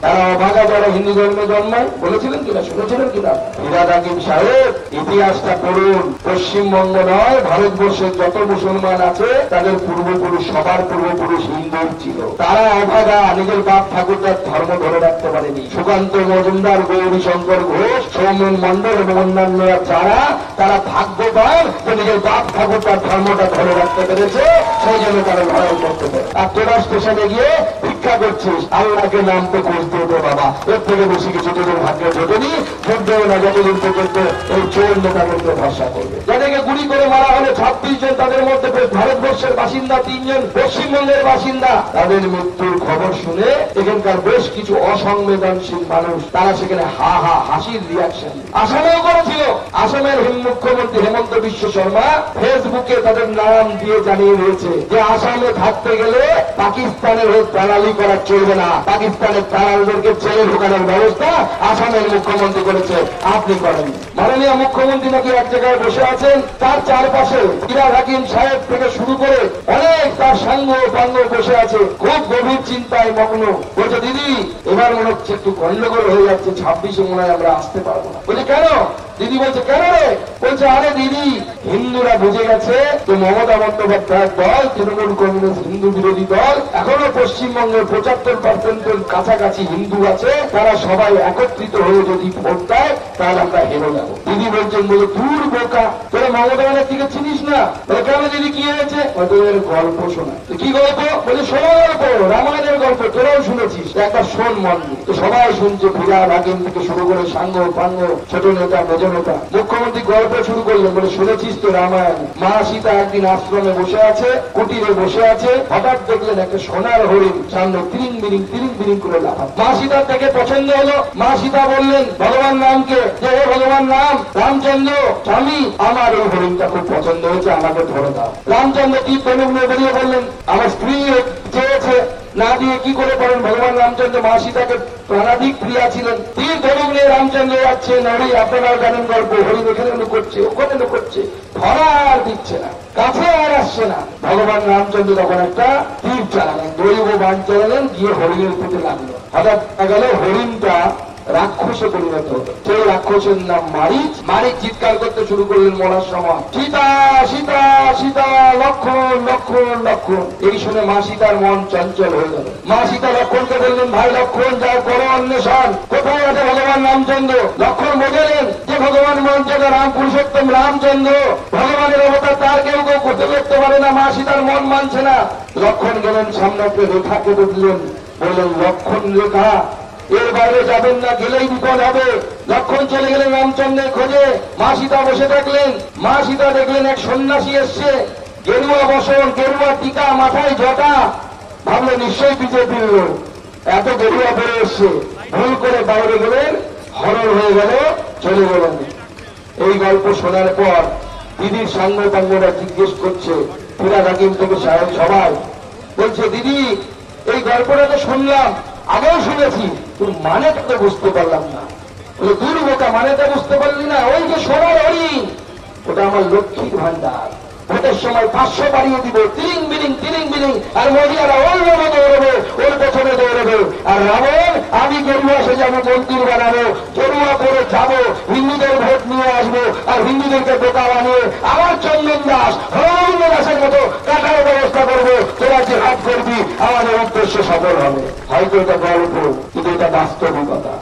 তারা অভাগা যারা হিন্দু ধর্মে জন্মায় বলেছিলেন কিনা, শুনেছিলেন কিনা? ফিরহাদ হাকিম সাহেব ইতিহাসটা পড়ুন। পশ্চিমবঙ্গ নয়, ভারতবর্ষের যত মুসলমান আছে তাদের পূর্বপুরুষ, সবার পূর্বপুরুষ হিন্দু ছিল। তারা অভাগা, নিজের বাপ ঠাকুরদার ধর্ম ধরে রাখতে পারেনি। সুকান্ত মজুমদার, গৌরী শঙ্কর ঘোষ, সৌমেন মন্ডল এবং অন্যান্যরা যারা, তারা ভাগ্যবান যে নিজের বাপ ঠাকুরদার ধর্মটা ধরে রাখতে পেরেছে, সেই জন্য তারা লড়াই করতে পারে। আর তোরা স্টেশনে গিয়ে ভিক্ষা করছিস, আল্লাহকে নাম তো করতে হতো বাবা, এর থেকে বেশি কিছু তোদের ভাগ্যে ঘটেনি। ঘটবেও না যতদিন পর্যন্ত এই চোর নেতাদেরকে ভরসা করবে। যাদেরকে গুলি করে মারা হলো 26 জন, তাদের মধ্যে ভারতবর্ষের বাসিন্দা 3 জন, পশ্চিমবঙ্গের বাসিন্দা। তাদের মৃত্যুর খবর শুনে এখানকার বেশ কিছু অসংবেদনশীল মানুষ তারা সেখানে হা হা হাসির রিয়াকশন আসামেও করেছিল। আসামের মুখ্যমন্ত্রী হেমন্ত বিশ্ব শর্মা ফেসবুকে তাদের নাম দিয়ে জানিয়ে দিয়েছে যে আসামে থাকতে গেলে পাকিস্তানের হয়ে দালালি করা চলবে না, পাকিস্তানের দালালদেরকে জেলে ঢোকানোর ব্যবস্থা আসামের মুখ্যমন্ত্রী করেছে, আপনি করেন। মাননীয় মুখ্যমন্ত্রী নাকি এক জায়গায় বসে আছেন, তার চারপাশে ফিরহাদ হাকিম সাহেব থেকে শুরু করে অনেক তার সাঙ্গ পাঙ্গ বসে আছে, খুব গভীর চিন্তায় মগ্ন। বলছে দিদি এবার মনে হচ্ছে একটু গন্ডগোল হয়ে যাচ্ছে, 26-এ মনে হয় আমরা আসতে পারবো না। বলছে কেন? দিদি বলছে কেন রে? বলছে আরে দিদি, হিন্দুরা বুঝে গেছে যে মমতা বন্দ্যোপাধ্যায়ের দল তৃণমূল কংগ্রেস হিন্দু বিরোধী দল, এখনো পশ্চিমবঙ্গের 75% কাছাকাছি হিন্দু আছে, তারা সবাই একত্রিত হয়ে যদি ভোট দেয় তাহলে আমরা হেরে যাবো। দিদি বলছেন বলে দূর বোকা, তোরা মমতা ব্যানার্জিকে চিনিস না? বলে কেন দিদি কি হয়েছে? তোদের গল্প শোনা। কি গল্প? বলে শোনা গল্প, রামায়ণের গল্প, তোরাও শুনেছিস, একবার শোন মন। তো সবাই শুনছে, ফিরহাদ হাকিম থেকে শুরু করে সাঙ্গ পাঙ্গ, ছোট নেতা মেজ নেতা। মুখ্যমন্ত্রী গল্প শুরু করলেন, বলে শুনেছিস তো রামায়ণ, মা সীতা একদিন আশ্রমে বসে আছে, কুটিরে বসে আছে, হঠাৎ দেখলেন একটা সোনার হরিণ সামনে তিরিং বিরিং করে লাফা। মা সীতার থেকে পছন্দ হলো, মা সীতা বললেন ভগবান রামকে যে হে ভগবান রাম, রামচন্দ্র স্বামী, আমার এই হরিণটা খুব পছন্দ হয়েছে, আমাকে ধরে দাও। রামচন্দ্র কি প্রলোভ নিয়ে বেরিয়ে বললেন, আমার স্ত্রী চেয়েছে, না দিয়ে কি করে পারেন? ভগবান রামচন্দ্র মা সীতাকে প্রাণাধিক প্রিয়া ছিলেন। তীর ধনুক নিয়ে রামচন্দ্র যাচ্ছে, নারী আপনারাও জানেন গল্প, হরিণ এখানে লুকোচ্ছে, ওখানে লুকোচ্ছে, ধরা আর দিচ্ছে না, কাছে আর আসছে না। ভগবান রামচন্দ্র তখন একটা তীর চালালেন, দৈব বাণ চালালেন, গিয়ে হরিণের পেটে লাগলো। হঠাৎ গেল হরিণটা রাক্ষসে পরিণত হতো। সেই রাক্ষসের নাম মারিচ। মারিচ চিৎকার করতে শুরু করলেন মরার সময়, সীতা সীতা সীতা, লক্ষণ লক্ষণ লক্ষণ। এই শুনে মা সীতার মন চঞ্চল হয়ে গেল। মা সীতা লক্ষণকে বললেন, ভাই লক্ষণ, যাও করো অন্বেষণ, কোথায় আছে ভগবান রামচন্দ্র? লক্ষণ বোঝালেন যে ভগবান মর্যাদা রাম পুরুষোত্তম রামচন্দ্র ভগবানের অবতার, তার কেউ কেউ করতে করতে পারে না। মা সীতার মন মানছে না। লক্ষণ গেলেন সামনে একটা রেখাকে দেখলেন, বললেন লক্ষণ রেখা, এর বাইরে যাবেন না, গেলেই বিপদ হবে। লক্ষণ চলে গেলেন রামচন্দ্রের খোঁজে। মা সীতা বসে থাকলেন। মা সীতা দেখলেন এক সন্ন্যাসী এসছে, গেরুয়া বসন, গেরুয়া টিকা, মাথায় জটা। ভাবলেন নিশ্চয়ই বিজেপির লোক, এত গেরুয়া পরে এসছে। ভুল করে বাইরে গেলেন, হরর হয়ে গেল, চলে গেলেন। এই গল্প শোনার পর দিদির সাঙ্গ পাঙ্গরা জিজ্ঞেস করছে, ফিরহাদ হাকিম থেকে সাহেব সবাই বলছে, দিদি এই গল্পটা তো শুনলাম, আগেও শুনেছি, কিন্তু মানেটা তো বুঝতে পারলাম না। বলে দূর বোকা, মানেটা বুঝতে পারলি না? ওই যে সোনার হরিণ, ওটা আমার লক্ষ্মীর ভান্ডার, ভোটের সময় 500 বাড়িয়ে দিব, তিরিং বিরিং, আর মহিলারা ওর মতো দৌড়বে, ওর পেছনে দৌড়বে। আর রাবণ, আমি গেরুয়া সে যাবো, মন্দির বানাবো, গেরুয়া করে যাবো, হিন্দুদের ভোট নিয়ে আসবো, আর হিন্দুদেরকে বোকা বানিয়ে আমার চন্দন দাস, হরগোবিন্দ দাসের মতো কাটার ব্যবস্থা করবো। তোরা যে হাত করবি, আমাদের উদ্দেশ্য সফল হবে। হয়তো এটা গল্প, কিন্তু এটা বাস্তবিকতা।